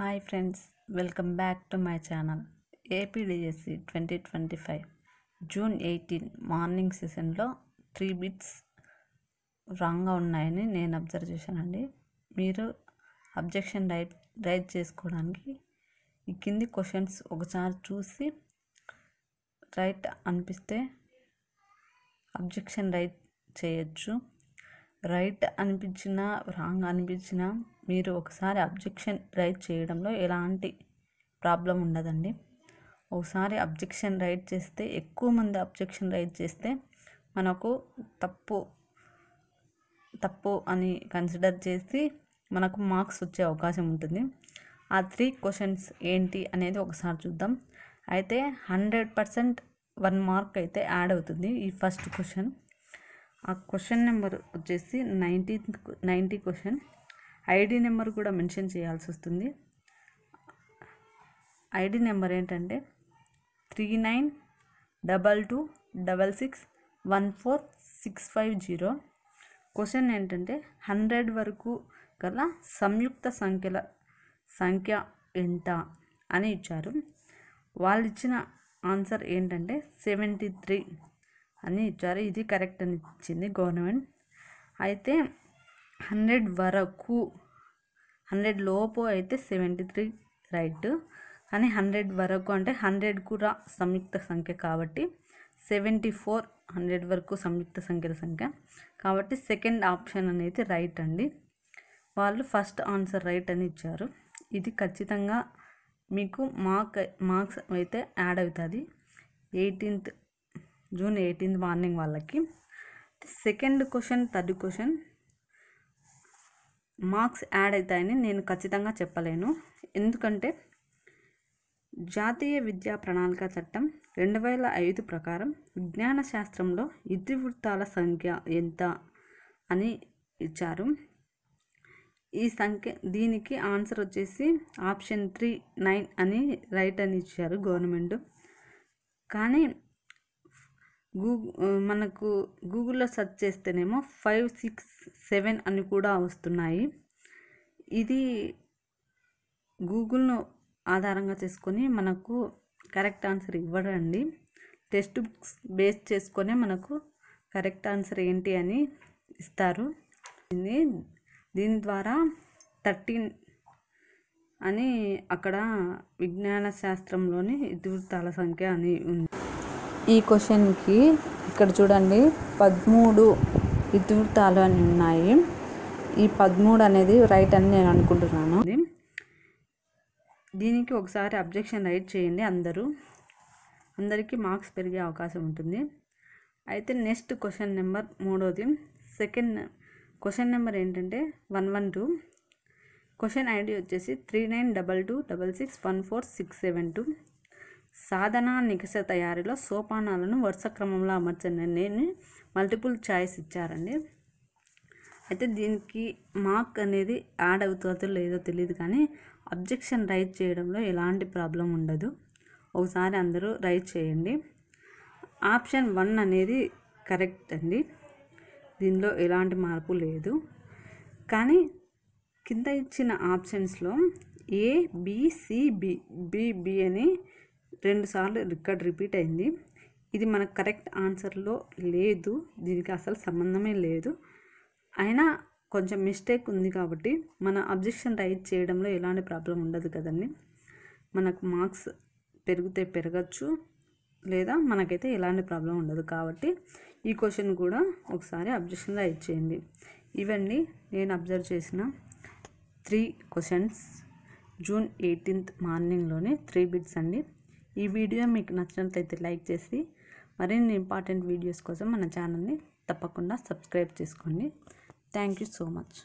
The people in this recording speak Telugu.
Hi friends, welcome back to my channel. APDSC 2025 June 18 morning సెషన్లో 3 బిట్స్ రాంగ్గా ఉన్నాయని నేను అబ్జర్వ్ చేశానండి. మీరు అబ్జెక్షన్ రైట్ చేసుకోవడానికి ఈ కింది క్వశ్చన్స్ ఒకసారి చూసి రైట్ అనిపిస్తే అబ్జెక్షన్ రైట్ చేయొచ్చు. రైట్ అనిపించినా రాంగ్ అనిపించినా మీరు ఒకసారి అబ్జెక్షన్ రైట్ చేయడంలో ఎలాంటి ప్రాబ్లం ఉండదండి. ఒకసారి అబ్జెక్షన్ రైట్ చేస్తే, ఎక్కువ మంది అబ్జెక్షన్ రైట్ చేస్తే మనకు తప్పు అని కన్సిడర్ చేసి మనకు మార్క్స్ వచ్చే అవకాశం ఉంటుంది. ఆ 3 క్వశ్చన్స్ ఏంటి అనేది ఒకసారి చూద్దాం. అయితే 100% 1 మార్క్ అయితే యాడ్ అవుతుంది ఈ ఫస్ట్ క్వశ్చన్. ఆ క్వశ్చన్ నెంబర్ వచ్చేసి 90 క్వశ్చన్. ఐడి నెంబర్ కూడా మెన్షన్ చేయాల్సి వస్తుంది. ఐడి నెంబర్ ఏంటంటే 3922661460. క్వశ్చన్ ఏంటంటే 100 వరకు గల సంయుక్త సంఖ్య ఎంత అని ఇచ్చారు. వాళ్ళు ఇచ్చిన ఆన్సర్ ఏంటంటే 73 అని ఇచ్చారు. ఇది కరెక్ట్ అని ఇచ్చింది గవర్నమెంట్. అయితే 100 వరకు, 100 లోపు అయితే 73 రైట్. కానీ 100 వరకు అంటే 100 కూడా సంయుక్త సంఖ్య కాబట్టి 74, 100 వరకు సంయుక్త సంఖ్య కాబట్టి సెకండ్ ఆప్షన్ అనేది రైట్ అండి. వాళ్ళు ఫస్ట్ ఆన్సర్ రైట్ అని ఇచ్చారు. ఇది ఖచ్చితంగా మీకు మార్క్స్ అయితే యాడ్ అవుతుంది జూన్ 18 మార్నింగ్ వాళ్ళకి. Second question, third question marks add అవుతాయని నేను ఖచ్చితంగా చెప్పలేను. ఎందుకంటే జాతీయ విద్యా ప్రణాళిక చట్టం 2005 ప్రకారం విజ్ఞాన శాస్త్రంలో ఇతివృత్తాల సంఖ్య ఎంత అని ఇచ్చారు. ఈ సంఖ్య, దీనికి ఆన్సర్ వచ్చేసి ఆప్షన్ 3 9 అని రైట్ అని ఇచ్చారు గవర్నమెంట్. కానీ మనకు గూగుల్లో సెర్చ్ చేస్తేనేమో 5, 6, 7 అని కూడా వస్తున్నాయి. ఇది గూగుల్ను ఆధారంగా చేసుకొని మనకు కరెక్ట్ ఆన్సర్ ఇవ్వడండి. టెక్స్ట్ బుక్స్ బేస్ చేసుకొని మనకు కరెక్ట్ ఆన్సర్ ఏంటి అని ఇస్తారు. దీని ద్వారా 13 అని అక్కడ విజ్ఞాన శాస్త్రంలోని ఇతివృత్తాల సంఖ్య అని ఉంది. ఈ క్వశ్చన్కి ఇక్కడ చూడండి 13 ఇతివృత్తాలు అని ఉన్నాయి. ఈ 13 అనేది రైట్ అని నేను అనుకుంటున్నాను. దీనికి ఒకసారి అబ్జెక్షన్ రైట్ చేయండి. అందరికీ మార్క్స్ పెరిగే అవకాశం ఉంటుంది. అయితే నెక్స్ట్ క్వశ్చన్ నెంబర్ 3ది. సెకండ్ క్వశ్చన్ నెంబర్ ఏంటంటే 112. క్వశ్చన్ ఐడి వచ్చేసి 3922661467. సాధన నికష తయారీలో సోపానాలను వరుస క్రమంలో అమర్చండి అని మల్టిపుల్ చాయిస్ ఇచ్చారండి. అయితే దీనికి మార్క్ అనేది యాడ్ అవుతుందో లేదో తెలియదు, కానీ అబ్జెక్షన్ రైట్ చేయడంలో ఎలాంటి ప్రాబ్లం ఉండదు. ఒకసారి అందరూ రైట్ చేయండి. ఆప్షన్ 1 అనేది కరెక్ట్ అండి. దీనిలో ఎలాంటి మార్పు లేదు. కానీ కింద ఇచ్చిన ఆప్షన్స్లో A, B, C, B అని 2 సార్లు రిపీట్ అయింది. ఇది మన కరెక్ట్ ఆన్సర్లో లేదు. దీనికి అసలు సంబంధమే లేదు. అయినా కొంచెం మిస్టేక్ ఉంది కాబట్టి మన అబ్జెక్షన్ రైట్ చేయడంలో ఎలాంటి ప్రాబ్లం ఉండదు కదండి. మనకు మార్క్స్ పెరిగితే పెరగచ్చు, లేదా మనకైతే ఎలాంటి ప్రాబ్లం ఉండదు. కాబట్టి ఈ క్వశ్చన్ కూడా ఒకసారి అబ్జెక్షన్ రైట్ చేయండి. ఇవన్నీ నేను అబ్జర్వ్ చేసిన 3 క్వశ్చన్స్ జూన్ 18 మార్నింగ్లోనే 3 బిట్స్ అండి. ఈ వీడియో మీకు నచ్చినట్లయితే లైక్ చేసి మరిన్ని ఇంపార్టెంట్ వీడియోస్ కోసం మన ఛానల్ని తప్పకుండా సబ్స్క్రైబ్ చేసుకోండి. Thank you so much.